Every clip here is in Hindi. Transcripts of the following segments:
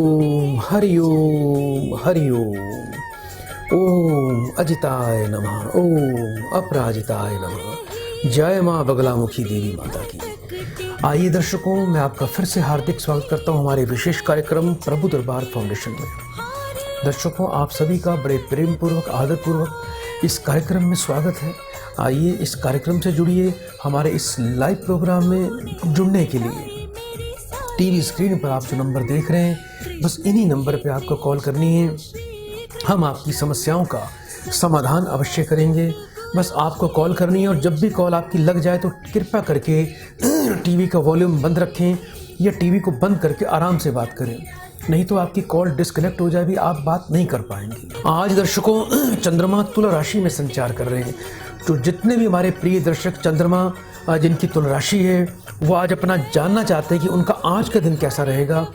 ओम हरि ओम हरि ओम। ओम अजिताय नमः, ओम अपराजिताय नमः। जय माँ बगलामुखी देवी माता की। आइए दर्शकों, मैं आपका फिर से हार्दिक स्वागत करता हूँ हमारे विशेष कार्यक्रम प्रभु दरबार फाउंडेशन में। दर्शकों, आप सभी का बड़े प्रेम पूर्वक आदर पूर्वक इस कार्यक्रम में स्वागत है। आइए इस कार्यक्रम से जुड़िए। हमारे इस लाइव प्रोग्राम में जुड़ने के लिए टीवी स्क्रीन पर आप जो नंबर देख रहे हैं, बस इन्हीं नंबर पे आपको कॉल करनी है। हम आपकी समस्याओं का समाधान अवश्य करेंगे। बस आपको कॉल करनी है और जब भी कॉल आपकी लग जाए तो कृपया करके टीवी का वॉल्यूम बंद रखें या टीवी को बंद करके आराम से बात करें, नहीं तो आपकी कॉल डिस्कनेक्ट हो जाएगी, आप बात नहीं कर पाएंगे। आज दर्शकों, चंद्रमा तुला राशि में संचार कर रहे हैं। तो जितने भी हमारे प्रिय दर्शक चंद्रमा जिनकी तुला राशि है, वो आज अपना जानना चाहते हैं कि उनका आज का दिन कैसा रहेगा,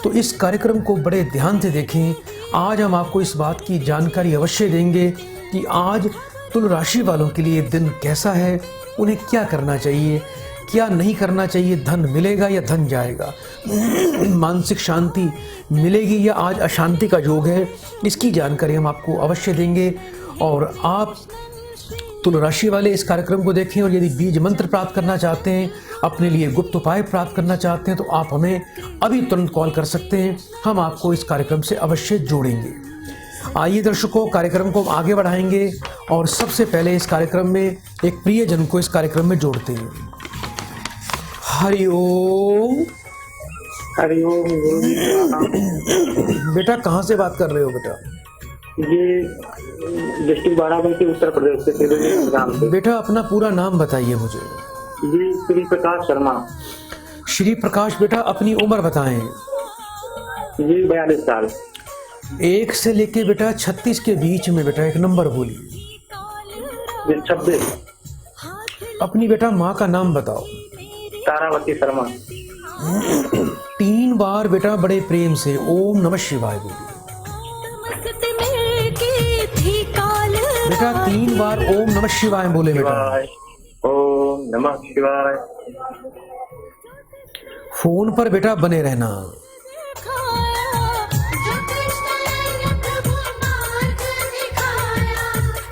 तो इस कार्यक्रम को बड़े ध्यान से देखें। आज हम आपको इस बात की जानकारी अवश्य देंगे कि आज तुला राशि वालों के लिए दिन कैसा है, उन्हें क्या करना चाहिए, क्या नहीं करना चाहिए, धन मिलेगा या धन जाएगा, मानसिक शांति मिलेगी या आज अशांति का योग है, इसकी जानकारी हम आपको अवश्य देंगे। और आप तुला राशि वाले इस कार्यक्रम को देखें और यदि बीज मंत्र प्राप्त करना चाहते हैं, अपने लिए गुप्त उपाय प्राप्त करना चाहते हैं, तो आप हमें अभी तुरंत कॉल कर सकते हैं। हम आपको इस कार्यक्रम से अवश्य जोड़ेंगे। आइए दर्शकों, कार्यक्रम को आगे बढ़ाएंगे और सबसे पहले इस कार्यक्रम में एक प्रियजन को इस कार्यक्रम में जोड़ते हैं। हरि ओम। हरि ओम। बेटा कहाँ से बात कर रहे हो बेटा? ये डिस्ट्रिक्ट बाराबंकी उत्तर प्रदेश से ग्राम से। बेटा अपना पूरा नाम बताइए मुझे। जी श्री प्रकाश शर्मा। श्री प्रकाश बेटा, अपनी उम्र बताएं। जी 42 साल। 1 से लेके बेटा 36 के बीच में बेटा एक नंबर बोलिए। 26। अपनी बेटा माँ का नाम बताओ। तारावती शर्मा। 3 बार बेटा बड़े प्रेम से ओम नमः शिवाय बोलिए। बेटा 3 बार ओम नमः शिवाय बोले बेटा। ओम नमः शिवाय। फोन पर बेटा बने रहना।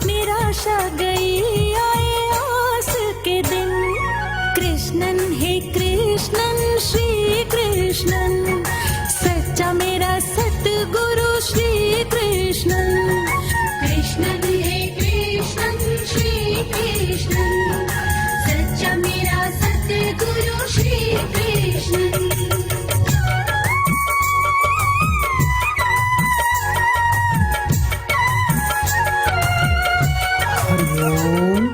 निराशा गई आए आस के दिन, कृष्णन हे कृष्णन श्री कृष्णन, सच्चा मेरा सतगुरु श्री कृष्णन। कृष्णन हे कृष्णन श्री कृष्णन, सच्चा मेरा सतगुरु श्री कृष्णन। हरिओम।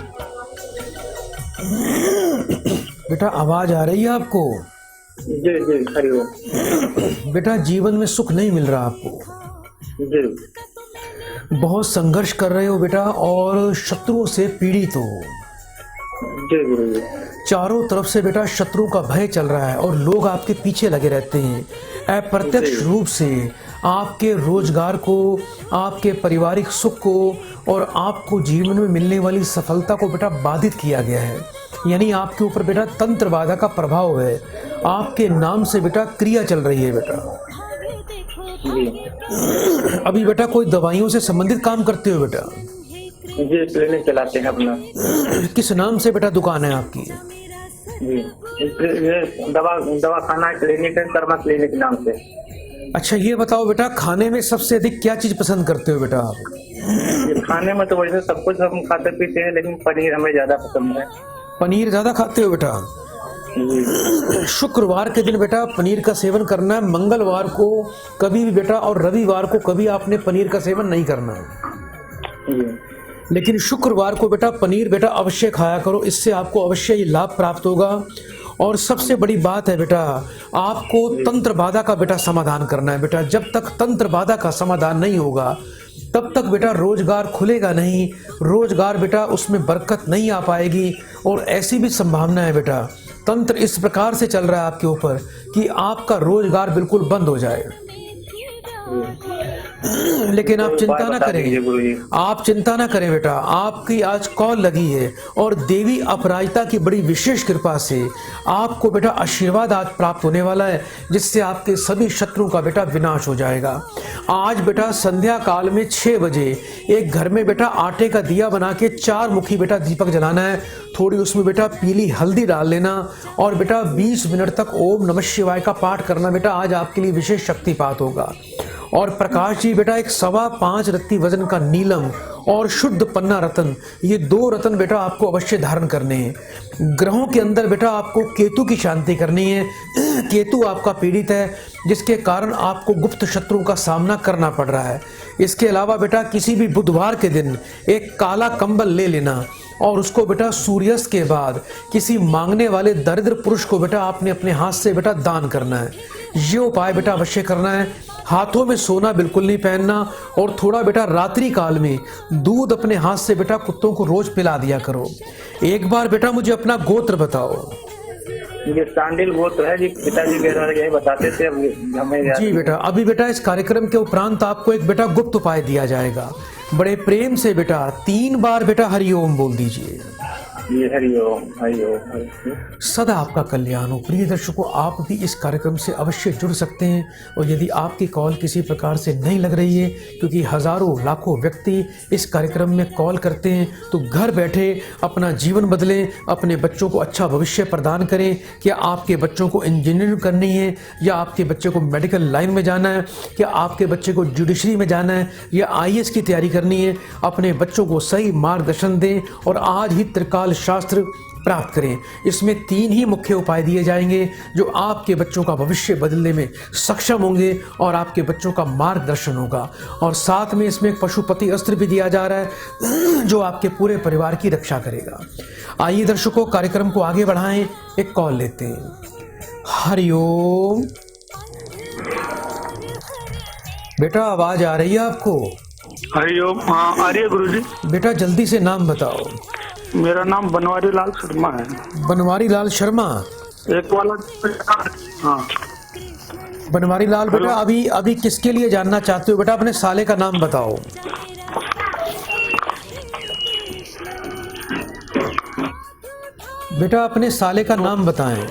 बेटा आवाज आ रही है आपको? जी जी हरिओम। बेटा जीवन में सुख नहीं मिल रहा आपको? जी। बहुत संघर्ष कर रहे हो बेटा और शत्रुओं से पीड़ित हो। जी गुरुजी। चारों तरफ से बेटा शत्रु का भय चल रहा है और लोग आपके पीछे लगे रहते हैं। अप्रत्यक्ष रूप से आपके रोजगार को, आपके पारिवारिक सुख को और आपको जीवन में मिलने वाली सफलता को बेटा बाधित किया गया है। यानी आपके ऊपर बेटा तंत्र बाधा का प्रभाव है। आपके नाम से बेटा क्रिया चल रही है बेटा। अभी बेटा कोई दवाइयों से संबंधित काम करते हो बेटा? जी क्लिनिक चलाते हैं अपना। किस नाम से बेटा दुकान है आपकी? जी ये दवा खाना क्लिनिक है, कर्मा क्लिनिक नाम से। अच्छा ये बताओ बेटा, खाने में सबसे अधिक क्या चीज पसंद करते हो बेटा आप? ये खाने में तो वैसे सब कुछ हम खाते पीते हैं, लेकिन पनीर हमें ज्यादा पसंद है। पनीर ज्यादा खाते हो बेटा? शुक्रवार के दिन बेटा पनीर का सेवन करना है, मंगलवार को कभी भी बेटा और रविवार को कभी आपने पनीर का सेवन नहीं करना है। लेकिन शुक्रवार को बेटा पनीर बेटा अवश्य खाया करो, इससे आपको अवश्य ये लाभ प्राप्त होगा। और सबसे बड़ी बात है बेटा, आपको तंत्र बाधा का बेटा समाधान करना है बेटा। जब तक तंत्र बाधा का समाधान नहीं होगा तब तक बेटा रोजगार खुलेगा नहीं, रोजगार बेटा उसमें बरकत नहीं आ पाएगी। और ऐसी भी संभावना है बेटा, तंत्र इस प्रकार से चल रहा है आपके ऊपर कि आपका रोजगार बिल्कुल बंद हो जाए। लेकिन आप चिंता ना करें, गुरु जी। आप चिंता ना करें बेटा, आपकी आज कॉल लगी है और देवी अपराजिता की बड़ी विशेष कृपा से आपको बेटा आशीर्वाद आज प्राप्त होने वाला है, जिससे आपके सभी शत्रुओं का बेटा विनाश हो जाएगा। आज बेटा संध्या काल में 6 बजे एक घर में बेटा आटे का दिया बना के 4 मुखी बेटा दीपक जलाना है। थोड़ी उसमें बेटा पीली हल्दी डाल लेना और बेटा 20 मिनट तक ओम नमः शिवाय का पाठ करना बेटा, आज आपके लिए विशेष शक्तिपात होगा। और प्रकाश जी बेटा एक 5.25 रत्ती वजन का नीलम और शुद्ध पन्ना रतन, ये 2 रतन बेटा आपको अवश्य धारण करने हैं। ग्रहों के अंदर बेटा आपको केतु की शांति करनी है। केतु आपका पीड़ित है, जिसके कारण आपको गुप्त शत्रुओं का सामना करना पड़ रहा है। इसके अलावा बेटा किसी भी बुधवार के दिन एक काला कंबल ले लेना और उसको बेटा सूर्यास्त के बाद किसी मांगने वाले दरिद्र पुरुष को बेटा आपने अपने हाथ से बेटा दान करना है। ये उपाय बेटा अवश्य करना है। हाथों में सोना बिल्कुल नहीं पहनना और थोड़ा बेटा रात्रि काल में दूध अपने हाथ से बेटा कुत्तों को रोज पिला दिया करो। एक बार बेटा मुझे अपना गोत्र बताओ। ये सांडिल गोत्र है जी, पिताजी मेरा यही बताते थे, हमें जी बेटा, अभी बेटा इस कार्यक्रम के उपरांत आपको एक बेटा गुप्त उपाय दिया जाएगा। बड़े प्रेम से बेटा 3 बार बेटा हरिओम बोल दीजिए। ये हरिओम हरिओम हरिओम। सदा आपका कल्याण हो। प्रिय दर्शकों, आप भी इस कार्यक्रम से अवश्य जुड़ सकते हैं और यदि आपकी कॉल किसी प्रकार से नहीं लग रही है, क्योंकि हजारों लाखों व्यक्ति इस कार्यक्रम में कॉल करते हैं, तो घर बैठे अपना जीवन बदलें, अपने बच्चों को अच्छा भविष्य प्रदान करें। क्या आपके बच्चों को इंजीनियरिंग करनी है, या आपके बच्चे को मेडिकल लाइन में जाना है, क्या आपके बच्चे को जुडिशरी में जाना है, या IAS की तैयारी करनी है, अपने बच्चों को सही मार्गदर्शन दें और आज ही त्रिकाल शास्त्र प्राप्त करें। इसमें 3 ही मुख्य उपाय दिए जाएंगे जो आपके बच्चों का भविष्य बदलने में सक्षम होंगे और आपके बच्चों का मार्गदर्शन होगा। और साथ में इसमें एक पशुपति अस्त्र भी दिया जा रहा है जो आपके पूरे परिवार की रक्षा करेगा। आइए दर्शकों, कार्यक्रम को आगे बढ़ाएं, एक कॉल लेते हैं। हरिओम बेटा, आवाज आ रही है आपको? हरिओम। हाँ आ रही है गुरु जी। बेटा जल्दी से नाम बताओ। मेरा नाम बनवारी लाल शर्मा है। बनवारी लाल शर्मा, एक वाला। हाँ बनवारी लाल बेटा, अभी किसके लिए जानना चाहते हो बेटा? अपने साले का नाम बताओ। बेटा अपने साले का नाम बताएं।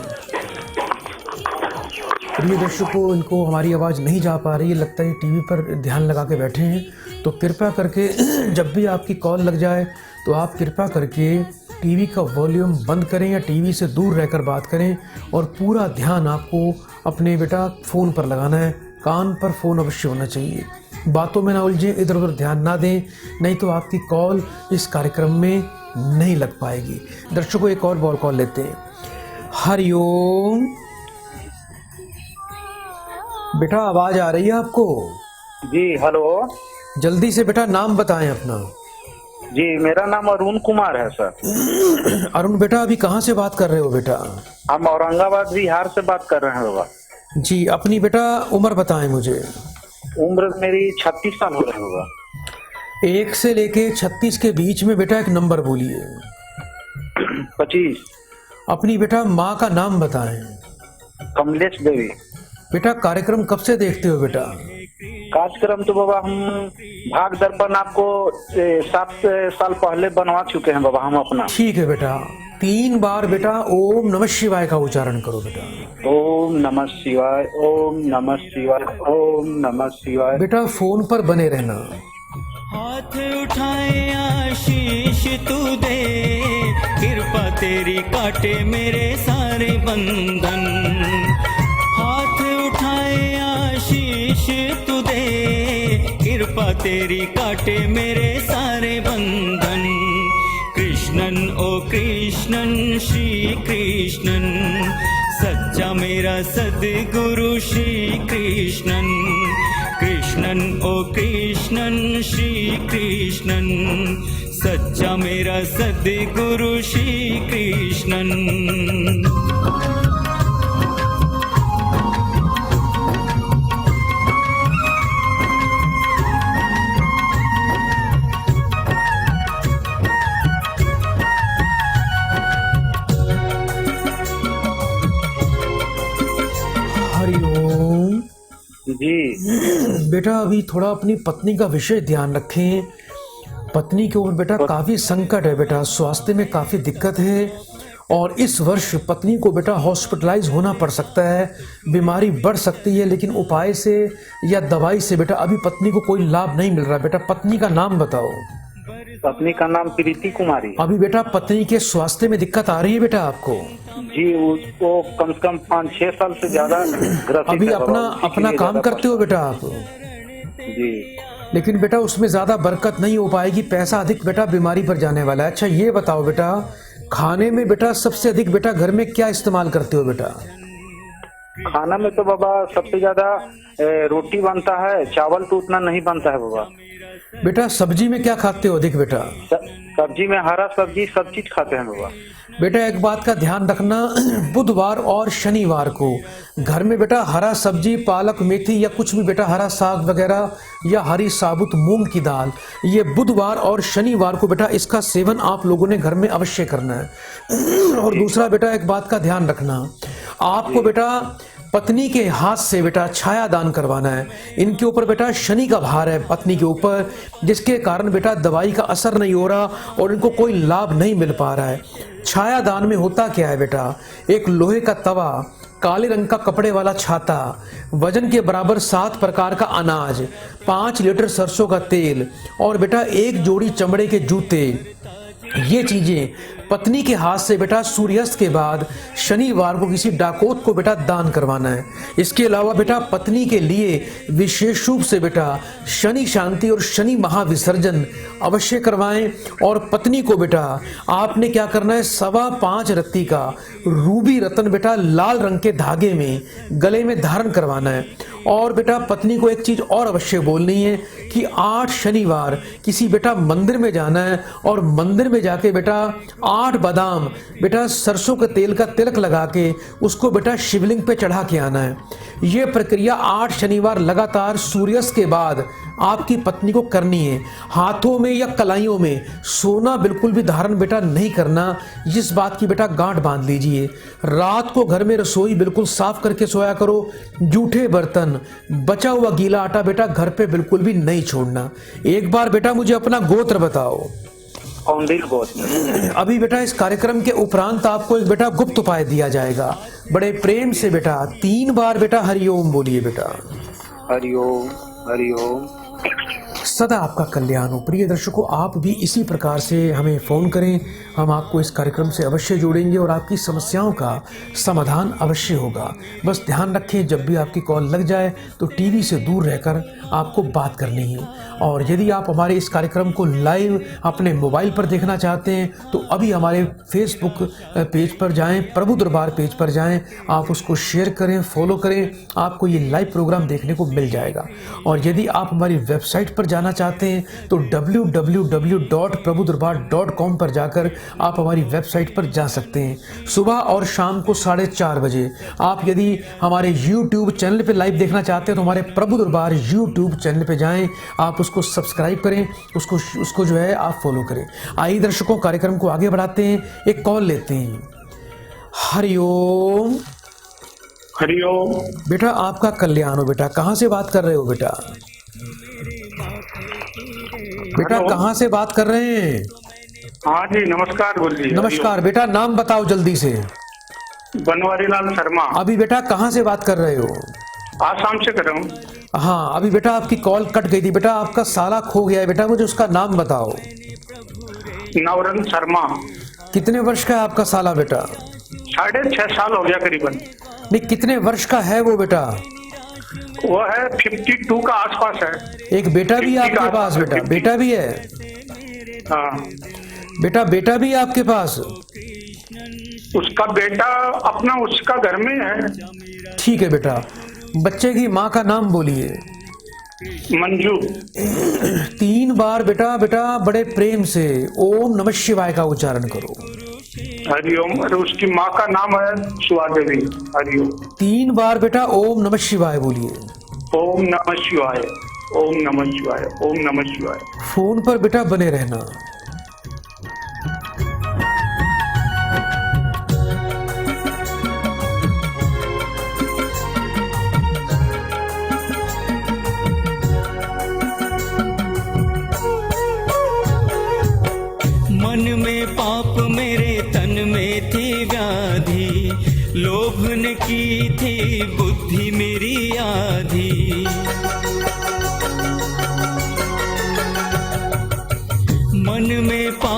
प्रिय दर्शकों, इनको हमारी आवाज़ नहीं जा पा रही है, लगता है टीवी पर ध्यान लगा के बैठे हैं। तो कृपया करके जब भी आपकी कॉल लग जाए तो आप कृपया करके टीवी का वॉल्यूम बंद करें या टीवी से दूर रहकर बात करें और पूरा ध्यान आपको अपने बेटा फ़ोन पर लगाना है। कान पर फ़ोन अवश्य होना चाहिए। बातों में ना उलझें, इधर उधर ध्यान ना दें, नहीं तो आपकी कॉल इस कार्यक्रम में नहीं लग पाएगी। दर्शकों, एक और कॉल लेते हैं। हरिओम बेटा, आवाज आ रही है आपको? जी हेलो। जल्दी से बेटा नाम बताएं अपना। जी मेरा नाम अरुण कुमार है सर। अरुण बेटा, अभी कहाँ से बात कर रहे हो बेटा? हम औरंगाबाद बिहार से बात कर रहे हैं बाबा। जी, अपनी बेटा उम्र बताएं मुझे। उम्र मेरी 36 साल हो रही होगा। 1 से लेके 36 के बीच में बेटा एक नंबर बोलिए। 25। अपनी बेटा माँ का नाम बताएं। कमलेश देवी। बेटा कार्यक्रम कब से देखते हो बेटा? कार्यक्रम तो बाबा हम भाग दर्पण आपको 7 साल पहले बनवा चुके हैं बाबा हम अपना। ठीक है बेटा, 3 बार बेटा ओम नमः शिवाय का उच्चारण करो बेटा। ओम नमः शिवाय, ओम नमः शिवाय, ओम नमः शिवाय। बेटा फोन पर बने रहना। हाथ उठाए आशीष तू दे, कृपा तेरी काटे मेरे सारे बंधन। हाथ उठाए आशीष तू दे, कृपा तेरी काटे मेरे सारे बंधन। कृष्णन ओ कृष्णन श्री कृष्णन, सच्चा मेरा सद्गुरु श्री कृष्णन। कृष्णन ओ कृष्णन श्री कृष्णन, सच्चा मेरा सद्गुरु श्री कृष्णन। जी बेटा अभी थोड़ा अपनी पत्नी का विशेष ध्यान रखें। पत्नी के ऊपर बेटा काफ़ी संकट है बेटा, स्वास्थ्य में काफ़ी दिक्कत है और इस वर्ष पत्नी को बेटा हॉस्पिटलाइज होना पड़ सकता है, बीमारी बढ़ सकती है, लेकिन उपाय से या दवाई से बेटा अभी पत्नी को कोई लाभ नहीं मिल रहा। बेटा पत्नी का नाम बताओ। पत्नी का नाम प्रीति कुमारी। अभी बेटा पत्नी के स्वास्थ्य में दिक्कत आ रही है बेटा आपको? जी उसको कम से कम 5-6 साल से ज्यादा ग्रसित अभी है अपना बाबा, अपना इसीलिए काम ज्यादा करते हो बेटा आप, जी लेकिन बेटा उसमें ज़्यादा बरकत नहीं हो पाएगी, पैसा अधिक बेटा बीमारी पर जाने वाला है। अच्छा ये बताओ बेटा, खाने में बेटा सबसे अधिक बेटा घर में क्या इस्तेमाल करते हो बेटा? खाना में तो बाबा सबसे ज्यादा रोटी बनता है, चावल तो उतना नहीं बनता है बाबा। बेटा सब्जी में क्या खाते हो अधिक बेटा? सब्जी में हरा सब्जी सब चीज खाते हैं बाबा। बेटा एक बात का ध्यान रखना, बुधवार और शनिवार को घर में बेटा हरा सब्जी, पालक, मेथी या कुछ भी बेटा हरा साग वगैरह या हरी साबुत मूंग की दाल, ये बुधवार और शनिवार को बेटा इसका सेवन आप लोगों ने घर में अवश्य करना है। और दूसरा बेटा एक बात का ध्यान रखना, आपको बेटा पत्नी के हाथ से बेटा छाया दान करवाना है। इनके ऊपर बेटा शनि का भार है पत्नी के ऊपर, जिसके कारण बेटा दवाई का असर नहीं हो रहा और इनको कोई लाभ नहीं मिल पा रहा है। छाया दान में होता क्या है बेटा, एक लोहे का तवा, काले रंग का कपड़े वाला छाता, वजन के बराबर 7 प्रकार का अनाज, 5 लीटर सरसों का तेल और बेटा 1 जोड़ी चमड़े के जूते, ये चीजें पत्नी के हाथ से बेटा सूर्यास्त के बाद शनिवार को किसी डाकोत को बेटा दान करवाना है। इसके अलावा बेटा पत्नी के लिए विशेष रूप से बेटा शनि शांति और शनि महाविसर्जन अवश्य करवाएं। और पत्नी को बेटा आपने क्या करना है, 5.25 रत्ती का रूबी रत्न बेटा लाल रंग के धागे में गले में धारण करवाना है। और बेटा पत्नी को एक चीज और अवश्य बोलनी है कि 8 शनिवार किसी बेटा मंदिर में जाना है और मंदिर में जाके बेटा 8 बादाम बेटा सरसों के तेल का तिलक लगा के उसको बेटा शिवलिंग पे चढ़ा के आना है। ये प्रक्रिया 8 शनिवार लगातार सूर्यास्त के बाद आपकी पत्नी को करनी है। हाथों में या कलाइयों में सोना बिल्कुल भी धारण बेटा नहीं करना, इस बात की बेटा गांठ बांध लीजिए। रात को घर में रसोई बिल्कुल साफ करके सोया करो। जूठे बर्तन, बचा हुआ गीला आटा बेटा घर पे बिल्कुल भी नहीं छोड़ना। एक बार बेटा मुझे अपना गोत्र बताओ। कौंडिल गोत्र। अभी बेटा इस कार्यक्रम के उपरांत आपको एक बेटा गुप्त उपाय दिया जाएगा। बड़े प्रेम से बेटा 3 बार बेटा हरिओम बोलिए बेटा। हरिओम हरिओम। सदा आपका कल्याण हो। प्रिय दर्शकों, आप भी इसी प्रकार से हमें फ़ोन करें, हम आपको इस कार्यक्रम से अवश्य जोड़ेंगे और आपकी समस्याओं का समाधान अवश्य होगा। बस ध्यान रखें, जब भी आपकी कॉल लग जाए तो टीवी से दूर रहकर आपको बात करनी है। और यदि आप हमारे इस कार्यक्रम को लाइव अपने मोबाइल पर देखना चाहते हैं तो अभी हमारे फेसबुक पेज पर जाएं, प्रभु दरबार पेज पर जाएं, आप उसको शेयर करें, फॉलो करें, आपको ये लाइव प्रोग्राम देखने को मिल जाएगा। और यदि आप हमारी वेबसाइट पर जाना चाहते हैं तो www.prabhudarbar.com पर जाकर आप हमारी वेबसाइट पर जा सकते हैं। सुबह और शाम को 4:30 बजे आप यदि हमारे YouTube चैनल पे लाइव देखना चाहते हैं तो हमारे प्रभु दरबार YouTube चैनल पे जाएं, आप उसको सब्सक्राइब करें, उसको जो है आप फॉलो करें। आइए दर्शकों, कार्यक्रम को आगे बढ़ाते हैं, एक कॉल लेते हैं। हरिओम। हरिओम। बेटा आपका कल्याण हो। बेटा कहाँ से बात कर रहे हो बेटा? बेटा हेलो। कहाँ से बात कर रहे हैं? हाँ जी नमस्कार गुरु जी। नमस्कार बेटा, नाम बताओ जल्दी से। बनवारी लाल शर्मा। अभी बेटा कहाँ से बात कर रहे हो? आसाम से कर रहा हूँ। हाँ, अभी बेटा आपकी कॉल कट गई थी। बेटा आपका साला खो गया है, बेटा मुझे उसका नाम बताओ। नवरंग शर्मा। कितने वर्ष का है आपका साला बेटा? 6.5 साल हो गया करीबन। नहीं, कितने वर्ष का है वो बेटा? वो है 52 का आसपास है। एक बेटा भी है आपके पास बेटा? बेटा भी है? हाँ। बेटा भी है आपके पास? उसका बेटा अपना उसका घर में है। ठीक है बेटा, बच्चे की माँ का नाम बोलिए। मंजू। 3 बार बेटा बड़े प्रेम से ओम नमः शिवाय का उच्चारण करो। हरिओम। और उसकी माँ का नाम है सुहा देवी। हरिओम। 3 बार बेटा ओम नमः शिवाय बोलिए। ओम नमः शिवाय। ओम नमः शिवाय। ओम नमः शिवाय। फोन पर बेटा बने रहना।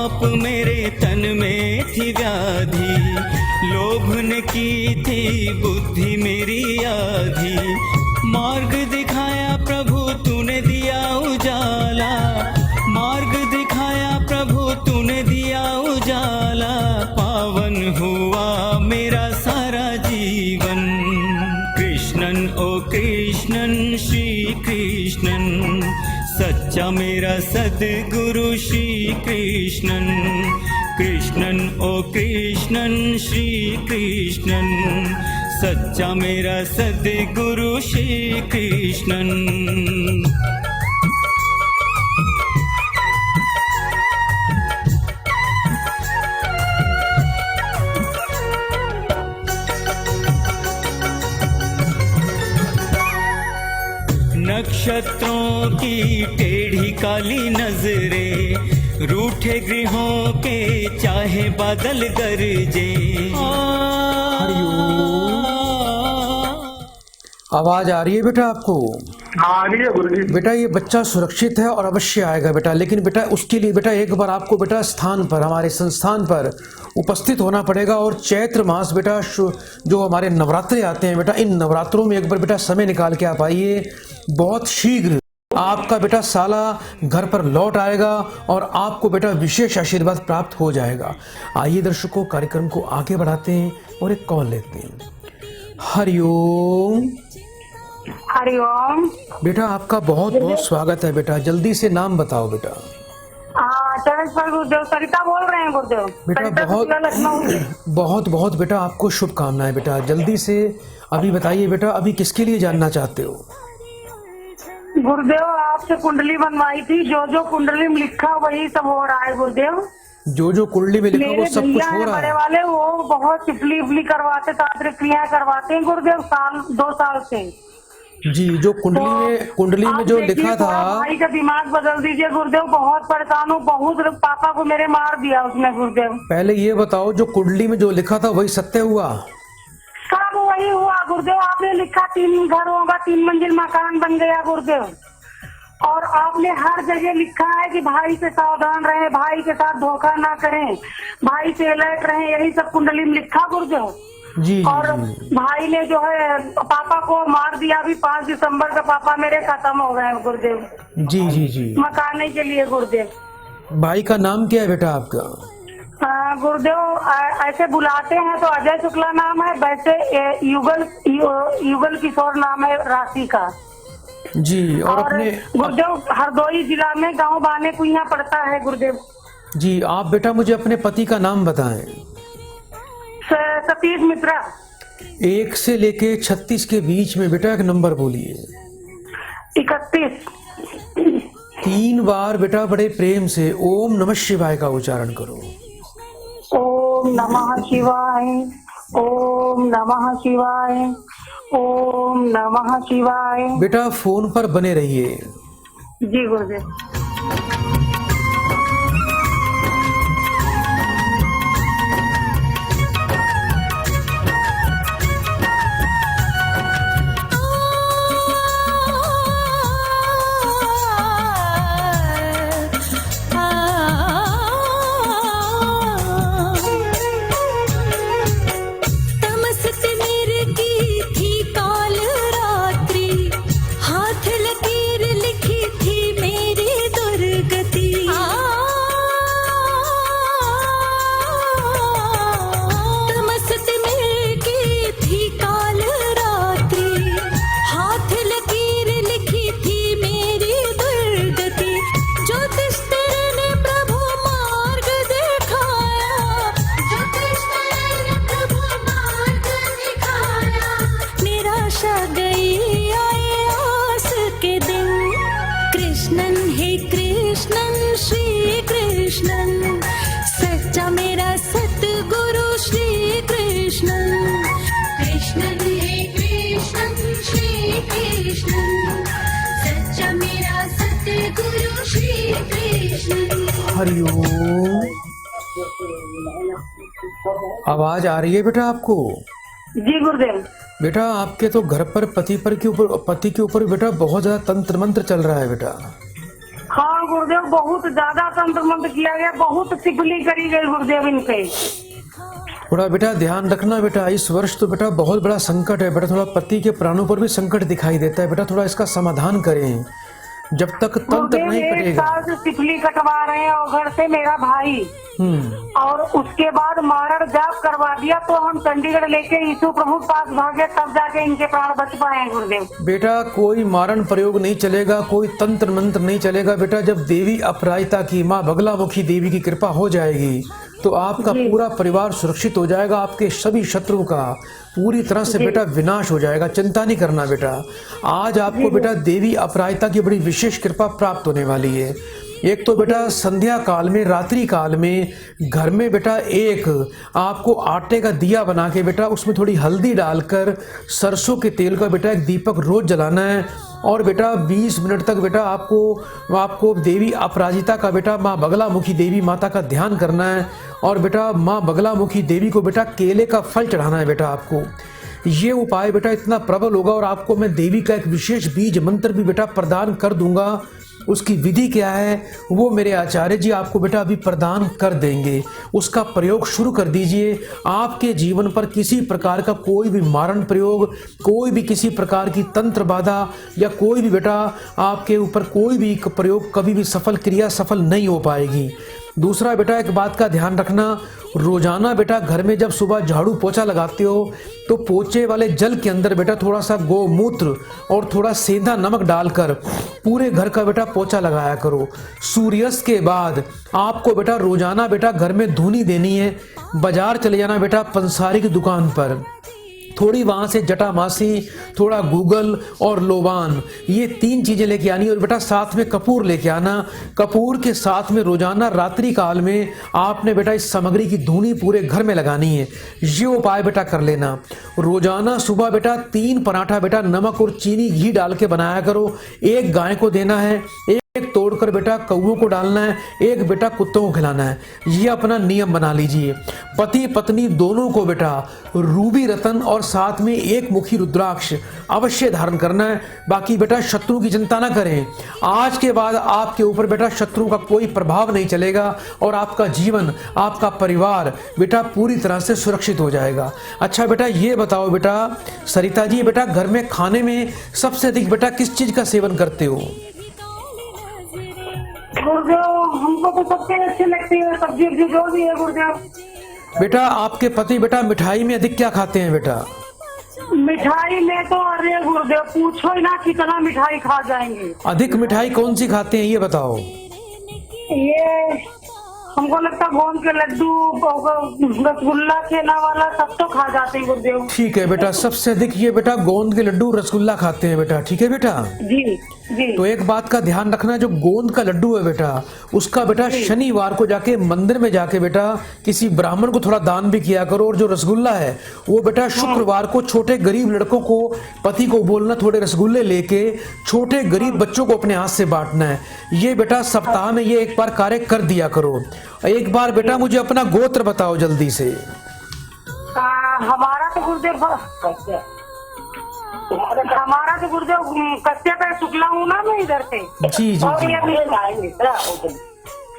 पाप मेरे तन में थी व्याधि, लोभ ने की थी बुद्धि मेरी आधी। मार्ग दिखाया प्रभु तूने दिया उजाला, मार्ग दिखाया प्रभु तूने दिया उजाला, पावन हुआ मेरा सारा जीवन। कृष्णन ओ कृष्णन श्री कृष्णन, सच्चा मेरा सद्गुरु श्री कृष्णन। कृष्णन ओ कृष्णन श्री कृष्णन, सच्चा मेरा सद्गुरु श्री कृष्णन। नक्षत्रों की टेढ़ी काली नजरें, रूठे गृहों के चाहे बादल गरजे। आवाज आ रही है बेटा आपको? हाँ आ रही है गुरुजी। बेटा ये बच्चा सुरक्षित है और अवश्य आएगा बेटा, लेकिन बेटा उसके लिए बेटा एक बार आपको बेटा स्थान पर, हमारे संस्थान पर उपस्थित होना पड़ेगा। और चैत्र मास बेटा जो हमारे नवरात्रे आते हैं बेटा, इन नवरात्रों में एक बार बेटा समय निकाल के आप आइए। बहुत शीघ्र आपका बेटा साला घर पर लौट आएगा और आपको बेटा विशेष आशीर्वाद प्राप्त हो जाएगा। आइए दर्शकों, कार्यक्रम को आगे बढ़ाते हैं और एक कॉल लेते हैं। हरिओम। हरिओम। बेटा आपका बहुत बहुत स्वागत है बेटा, जल्दी से नाम बताओ बेटा। हाँ चरणेश्वर गुरुदेव, सरिता बोल रहे हैं गुरुदेव। बेटा बहुत बहुत बेटा आपको शुभकामनाएं बेटा। जल्दी से अभी बताइए बेटा, अभी किसके लिए जानना चाहते हो? गुरुदेव आपसे कुंडली बनवाई थी, जो जो कुंडली में लिखा वही सब हो रहा है गुरुदेव। जो जो कुंडली में लिखा वो सब कुछ हो रहा बड़े है। वाले वो बहुत चिपली उफली करवाते, तांत्रिक क्रिया करवाते हैं गुरुदेव, 2 साल से। जी, जो कुंडली में जो लिखा था, भाई का दिमाग बदल दीजिए गुरुदेव, बहुत परेशान हूँ, बहुत पापा को मेरे मार दिया उसने गुरुदेव। पहले ये बताओ, जो कुंडली में जो लिखा था वही सत्य हुआ? सब वही हुआ गुरुदेव। आपने लिखा 3 घर होगा, 3 मंजिल मकान बन गया गुरुदेव। और आपने हर जगह लिखा है कि भाई से सावधान रहें, भाई के साथ धोखा ना करें, भाई से अलर्ट रहें, यही सब कुंडली में लिखा गुरुदेव। जी और भाई ने जो है पापा को मार दिया। अभी 5 दिसंबर का पापा मेरे खत्म हो गए गुरुदेव। जी जी जी। मकाने के लिए गुरुदेव। भाई का नाम क्या है बेटा आपका? गुरुदेव ऐसे बुलाते हैं तो अजय शुक्ला नाम है, वैसे युगल किशोर नाम है राशि का। जी। और अपने गुरुदेव हरदोई जिला में गांव बाने कुइया पड़ता है गुरुदेव। जी, आप बेटा मुझे अपने पति का नाम बताएं। सतीश मिश्रा। 1 से लेके 36 के बीच में बेटा एक नंबर बोलिए। 31। 3 बार बेटा बड़े प्रेम से ओम नमः शिवाय का उच्चारण करो। ओम नमः शिवाय, ओम नमः शिवाय, ओम नमः शिवाय। बेटा फोन पर बने रहिए। जी गुरुदेव। हरिओम। आवाज आ रही है बेटा आपको? जी गुरुदेव। बेटा आपके तो घर पर पति के ऊपर बेटा बहुत ज्यादा तंत्र मंत्र चल रहा है बेटा। हाँ गुरुदेव, बहुत ज्यादा तंत्र मंत्र किया गया, बहुत सिपली करी गई गुरुदेव इन पे। थोड़ा बेटा ध्यान रखना बेटा, इस वर्ष तो बेटा बहुत बड़ा संकट है बेटा, थोड़ा पति के प्राणों पर भी संकट दिखाई देता है बेटा, थोड़ा इसका समाधान करें जब तक तंत्र गुरुदेव नहीं 1 कटेगा। साल से सिपली कटवा रहे हैं और घर से मेरा भाई, और उसके बाद मारण जाप करवा दिया, तो हम चंडीगढ़ लेके यीशु प्रभु पास भागे, तब जाके इनके प्राण बच पाए हैं गुरुदेव। बेटा कोई मारण प्रयोग नहीं चलेगा, कोई तंत्र मंत्र नहीं चलेगा बेटा। जब देवी अपराजिता की, माँ बगलामुखी देवी की कृपा हो जाएगी तो आपका पूरा परिवार सुरक्षित हो जाएगा, आपके सभी शत्रुओं का पूरी तरह से बेटा विनाश हो जाएगा। चिंता नहीं करना बेटा। आज आपको बेटा देवी अपराजिता की बड़ी विशेष कृपा प्राप्त होने वाली है। एक तो बेटा संध्या काल में, रात्रि काल में घर में बेटा एक आपको आटे का दिया बना के बेटा उसमें थोड़ी हल्दी डालकर सरसों के तेल का बेटा एक दीपक रोज जलाना है, और बेटा 20 मिनट तक बेटा आपको देवी अपराजिता का बेटा, माँ बगलामुखी देवी माता का ध्यान करना है, और बेटा माँ बगलामुखी देवी को बेटा केले का फल चढ़ाना है बेटा आपको। ये उपाय बेटा इतना प्रबल होगा, और आपको मैं देवी का एक विशेष बीज मंत्र भी बेटा प्रदान कर दूंगा। उसकी विधि क्या है वो मेरे आचार्य जी आपको बेटा अभी प्रदान कर देंगे। उसका प्रयोग शुरू कर दीजिए। आपके जीवन पर किसी प्रकार का कोई भी मारण प्रयोग, कोई भी किसी प्रकार की तंत्र बाधा, या कोई भी बेटा आपके ऊपर कोई भी प्रयोग कभी भी सफल क्रिया सफल नहीं हो पाएगी। दूसरा बेटा एक बात का ध्यान रखना, रोजाना बेटा घर में जब सुबह झाड़ू पोछा लगाते हो तो पोछे वाले जल के अंदर बेटा थोड़ा सा गोमूत्र और थोड़ा सेंधा नमक डालकर पूरे घर का बेटा पोछा लगाया करो। सूर्यास्त के बाद आपको बेटा रोजाना बेटा घर में धूनी देनी है। बाजार चले जाना बेटा पंसारी की दुकान पर, थोड़ी वहाँ से जटामासी, थोड़ा गूगल और लोबान, ये 3 चीज़ें लेके आनी, और बेटा साथ में कपूर लेके आना। कपूर के साथ में रोजाना रात्रि काल में आपने बेटा इस सामग्री की धूनी पूरे घर में लगानी है। ये उपाय बेटा कर लेना। रोजाना सुबह बेटा 3 पराठा बेटा नमक और चीनी घी डाल के बनाया करो। एक गाय को देना है, एक तोड़कर बेटा कौओं को डालना है, एक बेटा कुत्तों को खिलाना है। ये अपना नियम बना लीजिए। पति पत्नी दोनों को बेटा रूबी रतन और साथ में एक मुखी रुद्राक्ष अवश्य धारण करना है। बाकी बेटा शत्रु की चिंता ना करें। आज के बाद आपके ऊपर बेटा शत्रु का कोई प्रभाव नहीं चलेगा, और आपका जीवन, आपका परिवार बेटा पूरी तरह से सुरक्षित हो जाएगा। अच्छा बेटा ये बताओ बेटा सरिता जी, बेटा घर में खाने में सबसे अधिक बेटा किस चीज का सेवन करते हो? गुरुदेव हमको तो सबसे अच्छी लगती है सब्जी वब्जी जो भी है गुरुदेव। बेटा आपके पति बेटा मिठाई में अधिक क्या खाते हैं बेटा? मिठाई में तो अरे गुरुदेव पूछो ही ना, कितना मिठाई खा जाएंगे। अधिक मिठाई कौन सी खाते हैं ये बताओ? ये हमको लगता गोंद के लड्डू, रसगुल्ला, छेना वाला सब तो खा जाते हैं गुरुदेव। ठीक है बेटा, सबसे अधिक ये बेटा गोंद के लड्डू रसगुल्ला खाते हैं बेटा। ठीक है बेटा जी जी। तो एक बात का ध्यान रखना, जो गोंद का लड्डू है बेटा उसका बेटा शनिवार को जाके मंदिर में जाके बेटा किसी ब्राह्मण को थोड़ा दान भी किया करो। और जो रसगुल्ला है वो बेटा शुक्रवार को छोटे गरीब लड़कों को, पति को बोलना थोड़े रसगुल्ले लेके छोटे गरीब बच्चों को अपने हाथ से बांटना है। ये बेटा सप्ताह में ये एक बार कार्य कर दिया करो। एक बार बेटा मुझे अपना गोत्र बताओ जल्दी से। हमारा तो गुरुदेव कश्यप है, शुक्ला हूँ ना मैं इधर से। जी जी, और जी। ये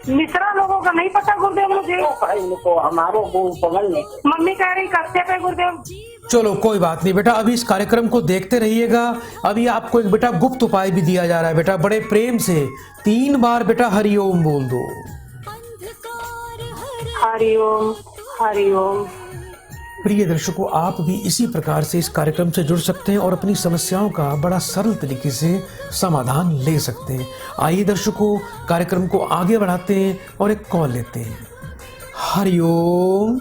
मिश्रा लोगों का नहीं पता गुरुदेव मुझे, हमारे मम्मी कह रही कश्यप है गुरुदेव। चलो कोई बात नहीं बेटा, अभी इस कार्यक्रम को देखते रहिएगा। अभी आपको एक बेटा गुप्त उपाय भी दिया जा रहा है बेटा। बड़े प्रेम से 3 बार बेटा हरिओम बोल दो। हरिओम हरिओम। प्रिय दर्शकों, आप भी इसी प्रकार से इस कार्यक्रम से जुड़ सकते हैं और अपनी समस्याओं का बड़ा सरल तरीके से समाधान ले सकते हैं। आइए दर्शकों, कार्यक्रम को आगे बढ़ाते हैं और एक कॉल लेते हैं। हरिओम।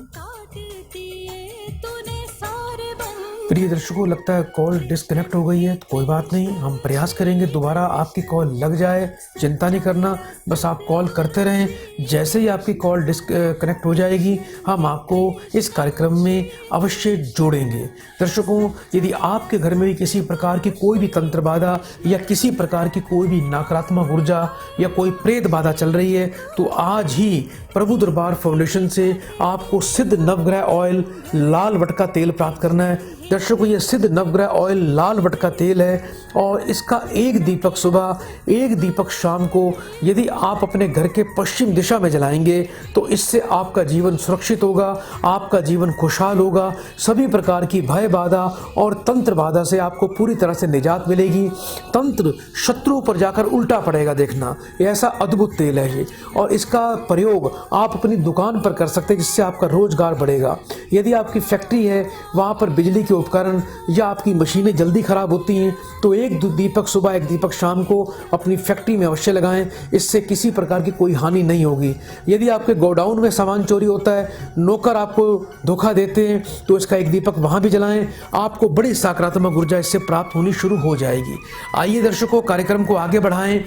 प्रिय दर्शकों, लगता है कॉल डिस्कनेक्ट हो गई है, तो कोई बात नहीं, हम प्रयास करेंगे दोबारा आपकी कॉल लग जाए। चिंता नहीं करना, बस आप कॉल करते रहें। जैसे ही आपकी कॉल डिस्कनेक्ट हो जाएगी हम आपको इस कार्यक्रम में अवश्य जोड़ेंगे। दर्शकों, यदि आपके घर में भी किसी प्रकार की कोई भी तंत्र बाधा या किसी प्रकार की कोई भी नकारात्मक ऊर्जा या कोई प्रेत बाधा चल रही है, तो आज ही प्रभु दरबार फाउंडेशन से आपको सिद्ध नवग्रह ऑयल लाल वटका तेल प्राप्त करना है। दर्शकों ये सिद्ध नवग्रह ऑयल लाल वट का तेल है और इसका एक दीपक सुबह एक दीपक शाम को यदि आप अपने घर के पश्चिम दिशा में जलाएंगे तो इससे आपका जीवन सुरक्षित होगा, आपका जीवन खुशहाल होगा, सभी प्रकार की भय बाधा और तंत्र बाधा से आपको पूरी तरह से निजात मिलेगी। तंत्र शत्रुओं पर जाकर उल्टा पड़ेगा, देखना ये ऐसा अद्भुत तेल है ये। और इसका प्रयोग आप अपनी दुकान पर कर सकते हैं जिससे आपका रोजगार बढ़ेगा। यदि आपकी फैक्ट्री है वहाँ पर बिजली के उपकरण या आपकी मशीनें जल्दी खराब होती हैं तो एक दीपक सुबह एक दीपक शाम को अपनी फैक्ट्री में अवश्य लगाएं, इससे किसी प्रकार की कोई हानि नहीं होगी। यदि आपके गोडाउन में सामान चोरी होता है, नौकर आपको धोखा देते हैं तो इसका एक दीपक वहाँ भी जलाएं, आपको बड़ी सकारात्मक ऊर्जा इससे प्राप्त होनी शुरू हो जाएगी। आइए दर्शकों कार्यक्रम को आगे बढ़ाएं,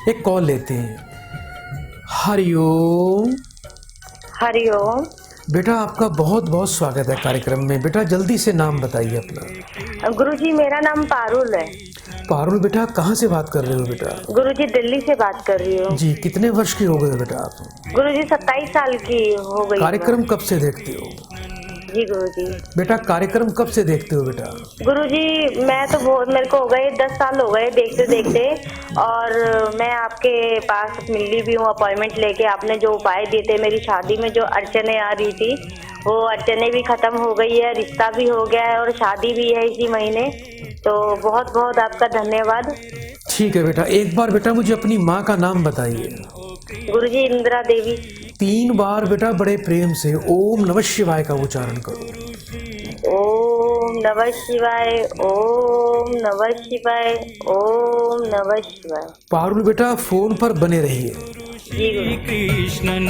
एक कॉल लेते हैं। हरिओम। हरिओम। बेटा आपका बहुत बहुत स्वागत है कार्यक्रम में। बेटा जल्दी से नाम बताइए अपना। गुरुजी मेरा नाम पारुल है। पारुल बेटा कहाँ से बात कर रहे हो बेटा? गुरुजी दिल्ली से बात कर रही हूँ। जी कितने वर्ष की हो गए बेटा आप? गुरुजी 27 साल की हो गई। कार्यक्रम कब से देखते हो? जी गुरुजी। बेटा कार्यक्रम कब से देखते हो बेटा? गुरुजी मैं तो बहुत, मेरे को हो गए 10 साल हो गए देखते देखते, और मैं आपके पास मिली भी हूँ अपॉइंटमेंट लेके। आपने जो उपाय दिए थे, मेरी शादी में जो अड़चने आ रही थी वो अड़चने भी खत्म हो गई है, रिश्ता भी हो गया है और शादी भी है इसी महीने। तो बहुत बहुत आपका धन्यवाद। ठीक है बेटा, एक बार बेटा मुझे अपनी माँ का नाम बताइए। गुरुजी इंदिरा देवी। 3 बार बेटा बड़े प्रेम से ओम नमः शिवाय का उच्चारण करो। ओम नमः शिवाय, ओम नमः शिवाय, ओम नमः शिवाय। पारुल बेटा फोन पर बने रहिए। जी गुरु। कृष्णन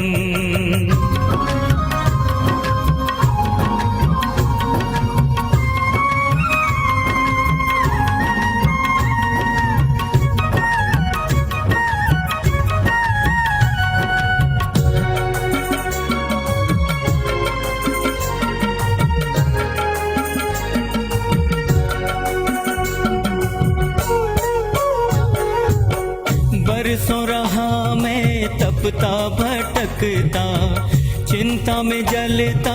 बरसों रहा मैं तपता भटकता, चिंता में जलता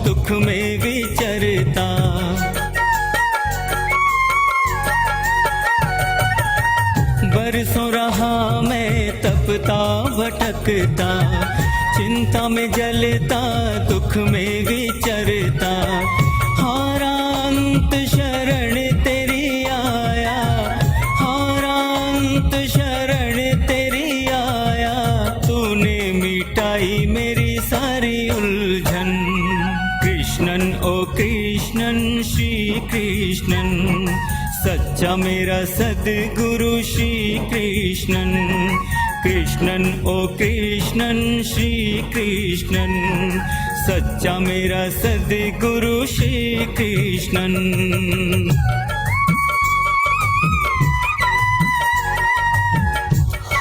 दुख में विचरता। बरसों रहा मैं तपता भटकता, चिंता में जलता दुख में विचरता। हारा अंत शरण तेरी आया, हारा अंत शरण तेरी आया। तूने मिटाई मेरी सारी उलझन। कृष्णन ओ कृष्णन श्री कृष्णन, सच्चा मेरा सद्गुरु श्री कृष्णन। कृष्णन ओ कृष्णन श्री कृष्णन, सच्चा मेरा सद्गुरु श्री कृष्णन।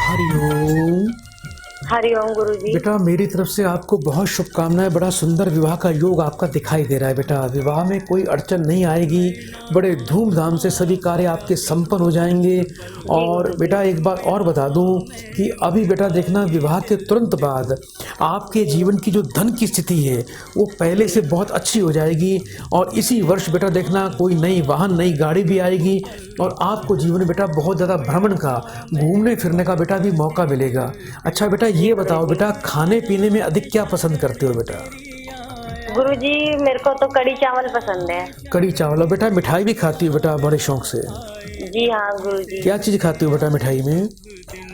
हरिओम। हरिओम गुरुजी। बेटा मेरी तरफ से आपको बहुत शुभकामनाएं। बड़ा सुंदर विवाह का योग आपका दिखाई दे रहा है बेटा। विवाह में कोई अड़चन नहीं आएगी, बड़े धूमधाम से सभी कार्य आपके संपन्न हो जाएंगे। और बेटा एक बात और बता दूं कि अभी बेटा देखना विवाह के तुरंत बाद आपके जीवन की जो धन की स्थिति है वो पहले से बहुत अच्छी हो जाएगी। और इसी वर्ष बेटा देखना कोई नई वाहन नई गाड़ी भी आएगी और आपको जीवन में बेटा बहुत ज़्यादा भ्रमण का, घूमने फिरने का बेटा भी मौका मिलेगा। अच्छा बेटा ये बताओ बेटा खाने पीने में अधिक क्या पसंद करते हो बेटा? गुरुजी मेरे को तो कड़ी चावल पसंद है। कड़ी चावल। बेटा मिठाई भी खाती हो बेटा बड़े शौक से? जी हाँ गुरुजी। क्या चीज़ खाती हो बेटा मिठाई में?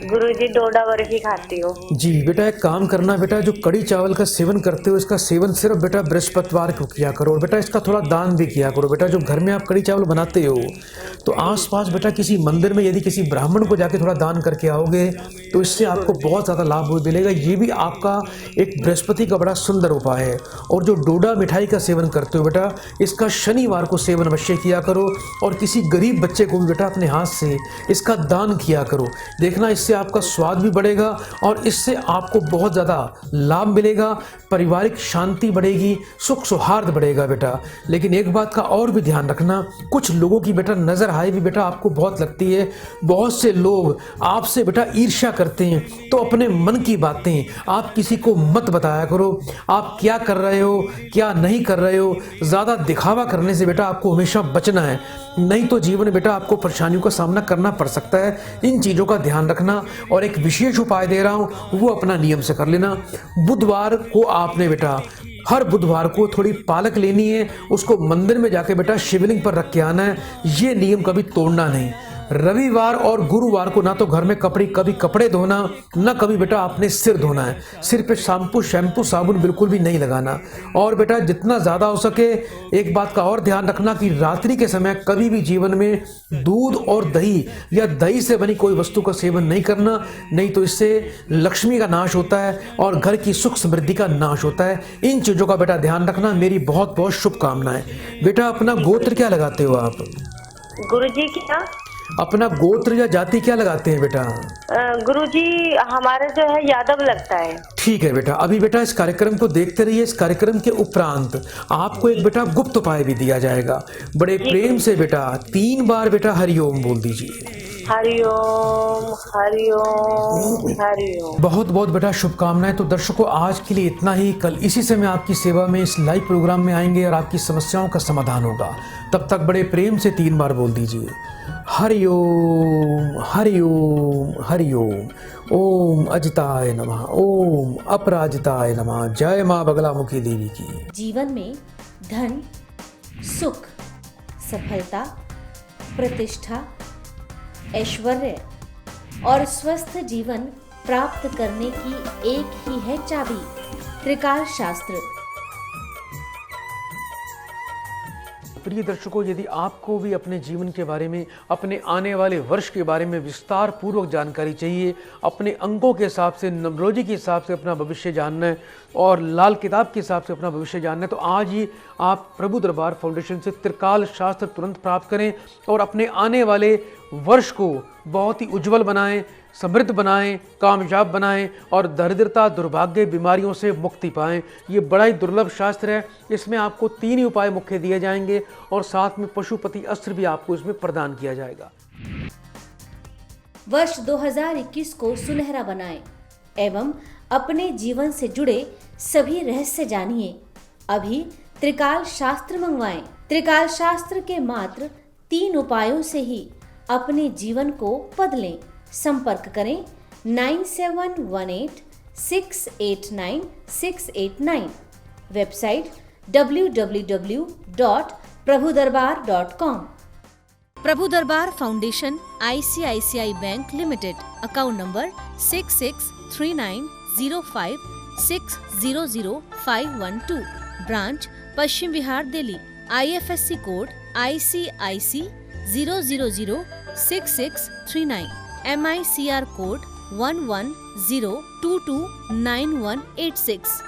गुरुजी डोडा बर्फी खाती हूँ। जी बेटा एक काम करना बेटा, जो कड़ी चावल का सेवन करते हो इसका सेवन सिर्फ बेटा बृहस्पतिवार को किया करो। और बेटा इसका थोड़ा दान भी किया करो। बेटा जो घर में आप कड़ी चावल बनाते हो तो आसपास बेटा किसी मंदिर में यदि किसी ब्राह्मण को जाके थोड़ा दान करके आओगे तो इससे आपको बहुत ज़्यादा लाभ मिलेगा। ये भी आपका एक बृहस्पति का बड़ा सुंदर उपाय है। और जो डोडा मिठाई का सेवन करते हो बेटा इसका शनिवार को सेवन अवश्य किया करो और किसी गरीब बच्चे को भी बेटा अपने हाथ से इसका दान किया करो। देखना इससे आपका स्वाद भी बढ़ेगा और इससे आपको बहुत ज़्यादा लाभ मिलेगा, पारिवारिक शांति बढ़ेगी, सुख सौहार्द बढ़ेगा बेटा। लेकिन एक बात का और भी ध्यान रखना, कुछ लोगों की बेटा नज़र हाई भी बेटा आपको बहुत लगती है। बहुत से लोग आपसे बेटा ईर्ष्या करते हैं, तो अपने मन की बातें आप किसी को मत बताया करो। आप क्या कर रहे हो क्या नहीं कर रहे हो, ज़्यादा दिखावा करने से बेटा आपको हमेशा बचना है, नहीं तो जीवन में बेटा आपको परेशानियों का सामना करना पड़ सकता है। इन चीज़ों का ध्यान रखना। और एक विशेष उपाय दे रहा हूँ, वो अपना नियम से कर लेना। बुधवार को आपने बेटा हर बुधवार को थोड़ी पालक लेनी है, उसको मंदिर में जाके बेटा शिवलिंग पर रख के आना है। ये नियम कभी तोड़ना नहीं। रविवार और गुरुवार को ना तो घर में कभी कपड़े धोना, ना कभी बेटा आपने सिर धोना है। सिर पे शैम्पू साबुन बिल्कुल भी नहीं लगाना। और बेटा जितना ज़्यादा हो सके एक बात का और ध्यान रखना कि रात्रि के समय कभी भी जीवन में दूध और दही या दही से बनी कोई वस्तु का सेवन नहीं करना, नहीं तो इससे लक्ष्मी का नाश होता है और घर की सुख समृद्धि का नाश होता है। इन चीज़ों का बेटा ध्यान रखना। मेरी बहुत बहुत शुभकामनाएं। बेटा अपना गोत्र क्या लगाते हो आप? गुरुजी क्या? अपना गोत्र या जाति क्या लगाते हैं बेटा? गुरुजी हमारा जो है यादव लगता है। ठीक है बेटा, अभी बेटा इस कार्यक्रम को देखते रहिए। इस कार्यक्रम के उपरांत आपको एक बेटा गुप्त उपाय भी दिया जाएगा। बड़े प्रेम से बेटा 3 बार बेटा हरिओम बोल दीजिए। हरिओम हरिओम हरिओम। बहुत बहुत बेटा शुभकामनाएं। तो दर्शकों आज के लिए इतना ही। कल इसी समय आपकी सेवा में इस लाइव प्रोग्राम में आएंगे और आपकी समस्याओं का समाधान होगा। तब तक बड़े प्रेम से 3 बार बोल दीजिए हरिओम हरिओम हरिओम। ओम अजिताय नमः, ओम अपराजिताय नमः। जय माँ बगलामुखी देवी की। जीवन में धन, सुख, सफलता, प्रतिष्ठा, ऐश्वर्य और स्वस्थ जीवन प्राप्त करने की एक ही है चाबी, त्रिकाल शास्त्र। प्रिय दर्शकों, यदि आपको भी अपने जीवन के बारे में, अपने आने वाले वर्ष के बारे में विस्तार पूर्वक जानकारी चाहिए, अपने अंकों के हिसाब से, न्यूमरोलॉजी के हिसाब से अपना भविष्य जानना है और लाल किताब के हिसाब से अपना भविष्य जानना है, तो आज ही आप प्रभु दरबार फाउंडेशन से त्रिकाल शास्त्र तुरंत प्राप्त करें और अपने आने वाले वर्ष को बहुत ही उज्जवल बनाएं, समृद्ध बनाएं, कामयाब बनाएं और दरिद्रता, दुर्भाग्य, बीमारियों से मुक्ति पाएं। ये बड़ा ही दुर्लभ शास्त्र है। इसमें आपको 3 ही उपाय मुख्य दिए जाएंगे और साथ में पशुपति अस्त्र भी आपको इसमें प्रदान किया जाएगा। वर्ष 2021 को सुनहरा बनाएं एवं अपने जीवन से जुड़े सभी रहस्य जानिए। अभी त्रिकाल शास्त्र मंगवाएं। त्रिकाल शास्त्र के मात्र 3 उपायों से ही अपने जीवन को बदलें। संपर्क करें 9718689689। Website www.prabhudarbar.com। Prabhu Darbar foundation ICICI bank limited. Account number 663905600512। Branch Paschim Vihar Delhi. IFSC code ICIC 0006639। MICR code 1102299186।